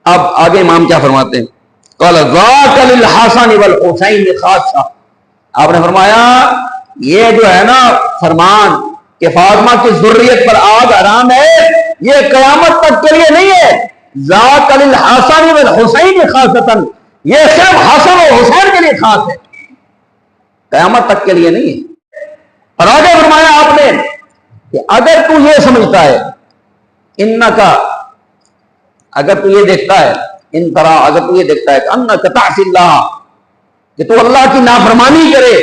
اب آگے امام کیا فرماتے ہیں؟ قال ذاک للحسن والحسین خاصہ، آپ نے فرمایا یہ جو ہے نا فرمان کہ فاطمہ کی ذریت پر آگ حرام ہے، یہ قیامت تک کے لیے نہیں ہے. ذاک للحسن والحسین خاصۃ، یہ صرف حسن اور حسین کے لیے خاص ہے، قیامت تک کے لیے نہیں ہے. اور آگے فرمایا آپ نے کہ اگر تو یہ سمجھتا ہے انکا، اگر تو یہ دیکھتا ہے ان طرح، اگر تو یہ دیکھتا ہے کہ انکا تعصی اللہ، کہ تو اللہ کی نافرمانی کرے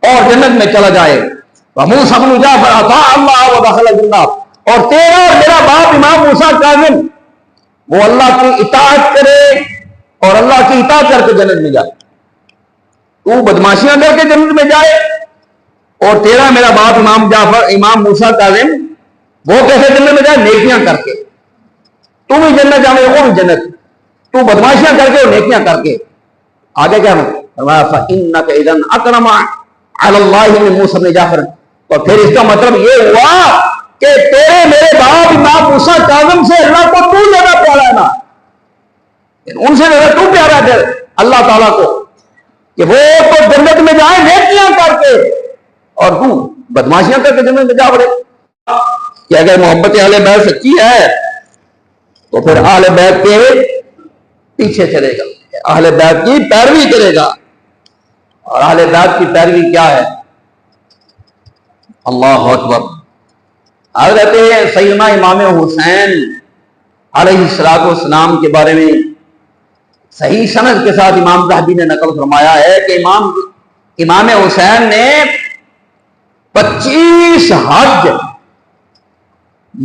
اور جنت میں چلا جائے، وموسیٰ بن جعفر اطاع اللہ ودخل الجنہ، اور تیرا اور میرا باپ امام موسیٰ کاظم وہ اللہ کی اطاعت کرے اور اللہ کی اطاعت کر کے جنت میں جائے، تو بدماشیاں کر کے جنت میں جائے، اور تیرا میرا باپ امام موسیٰ کاظم وہ کیسے جنت میں جائے؟ نیکیاں کر کے. تو بھی جنت جانے وہ بھی جنت، تو بدماشیاں کر کے اور نیکیاں کر کے. آگے کیا فرمایا؟ فإنک اذا اکرم علی اللہ من موسیٰ بن جعفر، تو پھر اس کا مطلب یہ ہوا کہ تیرے میرے باپ امام موسیٰ کاظم سے اللہ کو تو زیادہ پیارا ہے نا، ان سے زیادہ تو پیارا ہے اللہ تعالیٰ کو، کہ وہ تو جنت میں جائیں نیکیاں کر کے اور تو بدماشیاں کر کے جنت میں جا پڑے. کہ اگر محبت اہل بیت سچی ہے تو پھر اہل بیت کے پیچھے چلے گا، اہل بیت کی پیروی کرے گا. اور اہل بیت کی پیروی کیا ہے؟ اللہ اکبر. حضرت سیدنا امام حسین علیہ السلام کے بارے میں صحیح سند کے ساتھ امام ذہبی نے نقل فرمایا ہے کہ امام حسین نے 25 حج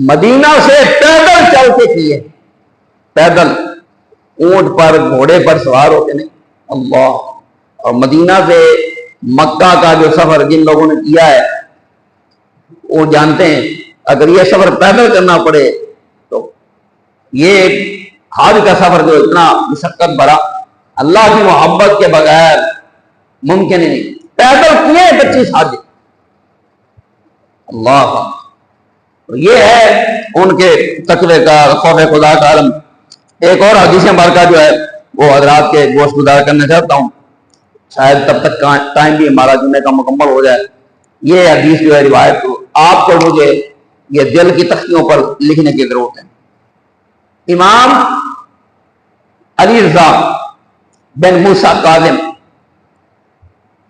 مدینہ سے پیدل چل کے کیے، پیدل، اونٹ پر گھوڑے پر سوار ہو کے نہیں. اللہ. اور مدینہ سے مکہ کا جو سفر جن لوگوں نے کیا ہے وہ جانتے ہیں، اگر یہ سفر پیدل کرنا پڑے تو یہ حج کا سفر جو اتنا مشقت بھرا، اللہ کی محبت کے بغیر ممکن ہی نہیں. پیدل کیے 25 حج. اللہ. یہ ہے ان کے تقوی کا، خوف خدا کا عالم. ایک اور حدیث مبارکہ جو ہے وہ حضرات کے گوشت گزار کرنا چاہتا ہوں، شاید تب تک ٹائم بھی ہمارا جمعے کا مکمل ہو جائے. یہ حدیث جو ہے روایت آپ کو مجھے یہ دل کی تختیوں پر لکھنے کی ضرورت ہے. امام علی رضا بن موسیٰ کاظم،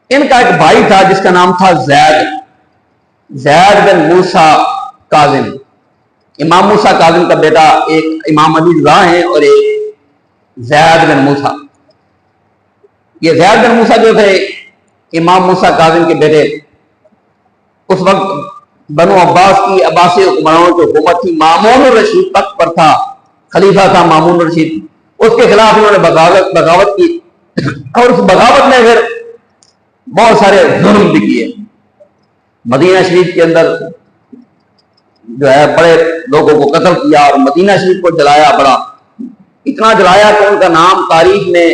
ان کا ایک بھائی تھا جس کا نام تھا زید بن موسیٰ کاظم. امام موسیٰ کاظم کا بیٹا ایک امام علی رضا ہیں اور ایک زید بن موسیٰ. یہ زید بن موسیٰ جو تھے امام موسیٰ کاظم کے بیٹے، اس وقت بنو عباس کی عباسی حکمرانوں کی حکومت تھی. مامون الرشید تخت پر تھا، خلیفہ تھا مامون الرشید. اس کے خلاف انہوں نے بغاوت کی اور اس بغاوت میں پھر بہت سارے ظلم بھی کیے. مدینہ شریف کے اندر جو ہے بڑے لوگوں کو قتل کیا اور مدینہ شریف کو جلایا، بڑا اتنا جلایا کہ ان کا نام تاریخ میں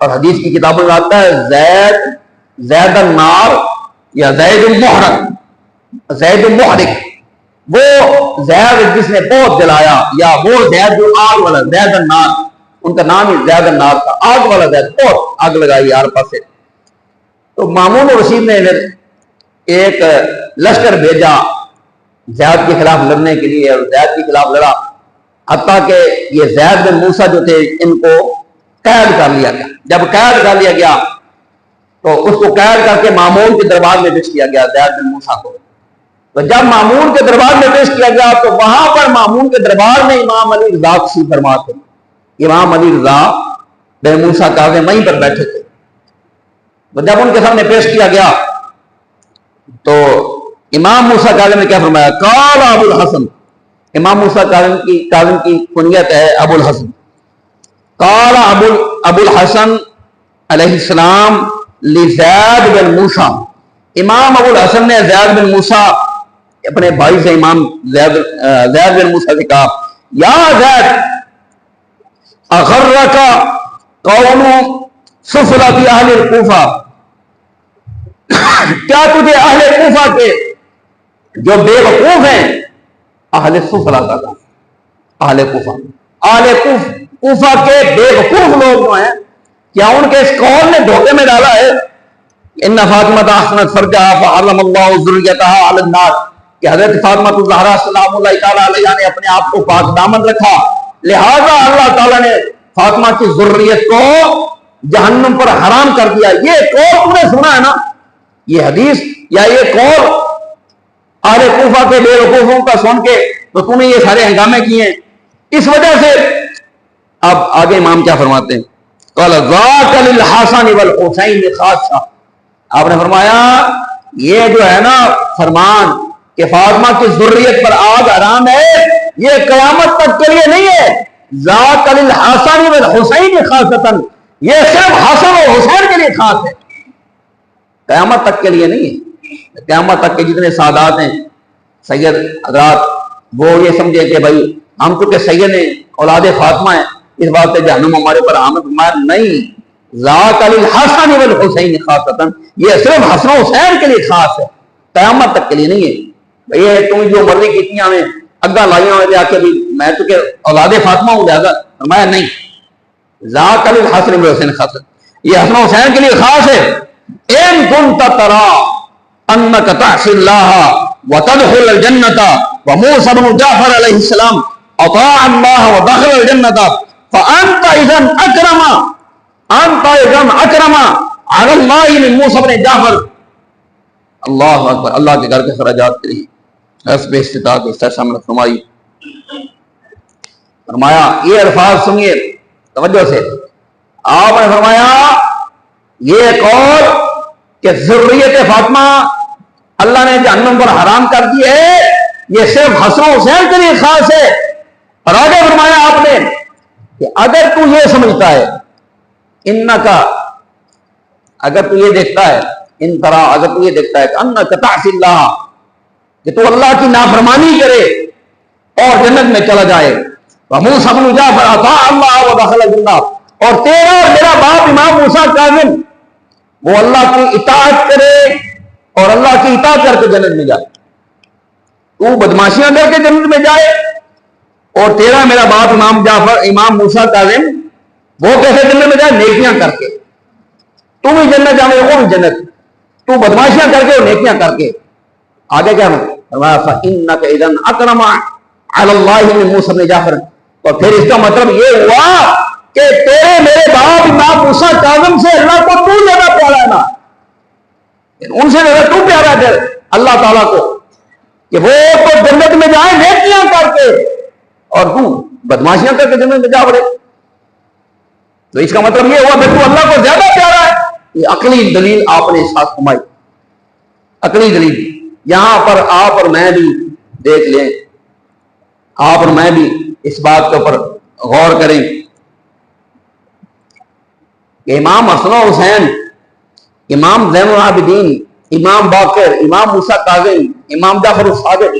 اور حدیث کی کتابوں میں آتا ہے زید النار یا زید المحرق. وہ زید جس نے بہت جلایا، یا وہ زید جو آگ والا، زید النار، ان کا نام ہی زید النار تھا، آگ والا زید، بہت آگ لگائی ہر پاس سے. تو مامون الرشید نے ایک لشکر بھیجا زید کے خلاف لڑنے کے لیے، اور زید کے خلاف لڑا، حتیٰ کہ یہ زید بن موسیٰ جو تھے ان کو قید کر لیا گیا. جب قید کر لیا گیا تو اس کو قید کر کے مامون کے دربار میں پیش کیا گیا زید بن موسیٰ کو. تو جب مامون کے دربار میں پیش کیا گیا تو وہاں پر مامون کے دربار میں امام علی رضا تشریف فرما تھے. امام علی رضا بن موسیٰ کاظم وہیں پر بیٹھے تھے. تو جب ان کے سامنے پیش کیا گیا تو امام موسیٰ کاظم نے کیا فرمایا؟ قال ابو الحسن. امام موسیٰ کاظم کی کنیت ہے ابو الحسن. قال ابو الحسن علیہ السلام لزید بن موسیٰ. امام ابو الحسن نے زید بن موسیٰ اپنے بھائی سے امام زید بن موسیٰ سے کہا، یا زید اغرک قول سفلۃ اہل الکوفہ، کیا تجھے اہل کوفہ کے جو بے وقوف ہیں، اہل سفلا کا تھا، اہل کوفہ کوفہ کے بے وقوف لوگ جو ہیں کیا ان کے اس قول نے دھوکے میں ڈالا ہے ان فاطمہ احسنت فرجها فحرم اللہ ذریتها علی النار کہ حضرت فاطمہ الزہرا سلام اللہ تعالی علیہا نے اپنے آپ کو پاک دامن رکھا لہذا اللہ تعالیٰ نے فاطمہ کی ذریت کو جہنم پر حرام کر دیا. یہ قول تم نے سنا ہے نا, یہ حدیث یا یہ قول اہل کوفہ کے بے وقوفوں کا سن کے تو تم نے یہ سارے ہنگامے کیے ہیں. اس وجہ سے اب آگے امام کیا فرماتے ہیں قال ذاک للحسن والحسین خاصہ, آپ نے فرمایا یہ جو ہے نا فرمان کہ فاطمہ کی ذریت پر آگ حرام ہے یہ قیامت تک کے لیے نہیں ہے. ذاک للحسن والحسین خاصۃ, یہ صرف حسن اور حسین کے لیے خاص ہے, قیامت تک کے لیے نہیں ہے. قیامت تک کے جتنے سادات ہیں سید حضرات وہ یہ سمجھے کہ بھائی ہم چونکہ سید ہیں اولاد فاطمہ ہیں اس بات سے جہنم ہمارے پر آمد نہیں. ذاک للحسن والحسین خاصۃ, یہ صرف حسن و حسین کے لیے خاص ہے, قیامت تک کے لیے نہیں ہے. یہ تم جو مرضی کیتیاں میں اگا لائیاں ہوئے جا کے بھی میں چونکہ اولاد فاطمہ ہوں لہذا فرمایا نہیں. ذاک للحسن والحسین خاصۃ, یہ حسن و حسین کے لیے خاص ہے. ان كنت ترى انك تعصي الله وتدخل الجنة وموسى بن جعفر عليه السلام اطاع الله ودخل الجنة فانت اذا اکرم علی اللہ من موسیٰ بن جعفر. اللہ اکبر, اللہ کے گھر کے خراجات کے لیے حسب استطاعت استحسان فرمائی. فرمایا یہ الفاظ سنیے توجہ سے, آپ نے فرمایا یہ قول کہ ذریت فاطمہ اللہ نے جہنم پر حرام کر دی ہے یہ صرف حسن و حسین کے لیے خاص ہے. اور آگے فرمایا آپ نے کہ اگر تو یہ سمجھتا ہے انکا, اگر تو یہ دیکھتا ہے ان طرح اگر تو یہ دیکھتا ہے کہ انکا تعصی اللہ, کہ تو اللہ کی نافرمانی کرے اور جنت میں چلا جائے, وموسیٰ بن جعفر اطاع اللہ ودخل الجنہ, اور تیرا اور میرا باپ امام موسیٰ کاظم وہ اللہ کی اطاعت کرے اور اللہ کی اطاعت کر کے جنت میں جائے. تو بدماشیاں کر کے جنت میں جائے اور تیرا میرا باپ امام موسیٰ کاظم وہ کیسے جنت میں جائے, نیکیاں کر کے. تو بھی جنت جانے وہ بھی جنت, تو بدماشیاں کر کے اور نیکیاں کر کے. آگے کیا فرمایا فإنك إذا أكرم على الله من موسیٰ بن جعفر, تو پھر اس کا مطلب یہ ہوا کہ تیرے میرے باپ امام موسیٰ کاظم سے اللہ کو تو زیادہ پیارا ہے نا, ان سے زیادہ تو پیارا ہے اللہ تعالیٰ کو کہ وہ تو جنت میں جائیں نیکیاں کر کے اور تو بدماشیاں کر کے جنت میں جا پڑے. تو اس کا مطلب یہ ہوا کہ تو اللہ کو زیادہ پیارا ہے. یہ عقلی دلیل آپ نے ساتھ فرمائی, عقلی دلیل. یہاں پر آپ اور میں بھی دیکھ لیں, آپ اور میں بھی اس بات کے اوپر غور کریں کہ امام حسن و حسین, امام زین العابدین, امام باقر, امام موسیٰ کاظم, امام جعفر الصادق,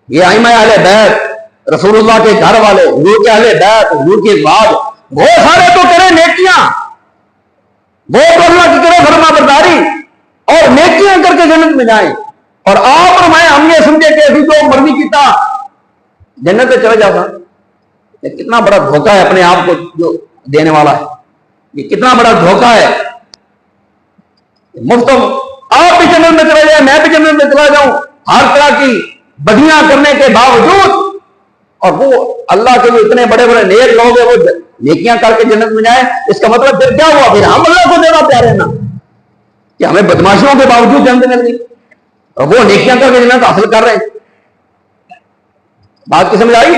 یہ ائمہ اہل بیت رسول اللہ کے گھر والے, حضور کے اہل بیت, حضور کے بعد وہ سارے تو کریں نیکیاں, وہ تو اللہ کی کرے فرما برداری اور نیکیاں کر کے جنت میں جائیں. اور آپ اور میں ہم یہ سمجھے کہ ابھی جو مرضی کیتا جنت میں چلا جاتا. یہ کتنا بڑا دھوکہ ہے اپنے آپ کو جو دینے والا ہے, یہ کتنا بڑا دھوکہ ہے. مفت آپ بھی جنت میں چلے جائیں, میں بھی جنت میں چلا جاؤں ہر طرح کی بدیاں کرنے کے باوجود, اور وہ اللہ کے جو اتنے بڑے بڑے نیک لوگ ہیں وہ نیکیاں کر کے جنت میں جائیں. اس کا مطلب پھر کیا ہوا, پھر ہم اللہ کو دینا پیارے نا کہ ہمیں بدماشیوں کے باوجود جنت مل گئی اور وہ نیکیاں کر کے جنت حاصل کر رہے ہیں. بات کی سمجھ آئی؟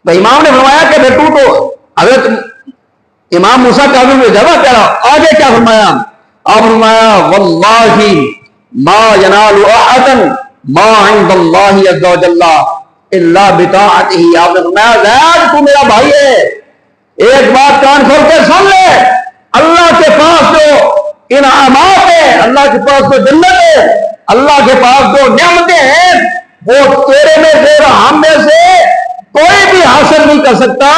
تو امام نے فرمایا کہ بیٹو تو حضرت امام موسیٰ کاظم کو زیادہ پیارا. آگے کیا فرمایا, آپ فرمایا واللہ ما ینال احدا ما عند اللہ عز وجل الا بطاعتہ. آپ نے فرمایا زید تو میرا بھائی ہے, ایک بات کان کھول کے سن لے, اللہ کے پاس جو انعامات ہیں, اللہ کے پاس جو جنت ہے, اللہ کے پاس جو نعمتیں ہیں وہ تیرے میں سے اور ہم میں سے کوئی بھی حاصل نہیں کر سکتا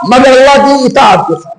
مگر اللہ کی اطاعت کے ساتھ.